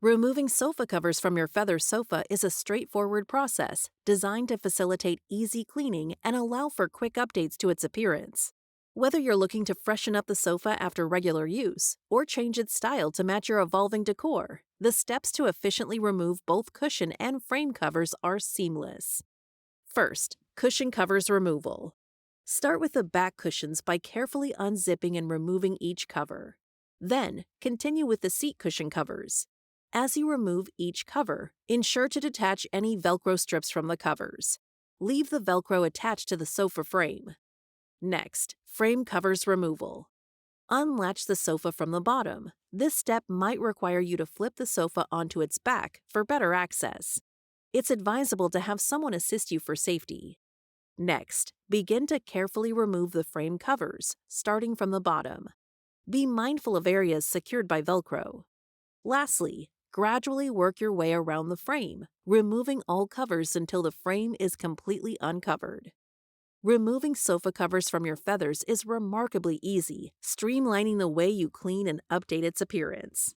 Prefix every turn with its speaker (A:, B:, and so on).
A: Removing sofa covers from your feather sofa is a straightforward process designed to facilitate easy cleaning and allow for quick updates to its appearance. Whether you're looking to freshen up the sofa after regular use or change its style to match your evolving decor, the steps to efficiently remove both cushion and frame covers are seamless. First, cushion covers removal. Start with the back cushions by carefully unzipping and removing each cover. Then, continue with the seat cushion covers. As you remove each cover, ensure to detach any Velcro strips from the covers. Leave the Velcro attached to the sofa frame. Next, frame covers removal. Unlatch the sofa from the bottom. This step might require you to flip the sofa onto its back for better access. It's advisable to have someone assist you for safety. Next, begin to carefully remove the frame covers, starting from the bottom. Be mindful of areas secured by Velcro. Lastly, gradually work your way around the frame, removing all covers until the frame is completely uncovered. Removing sofa covers from your feathers is remarkably easy, streamlining the way you clean and update its appearance.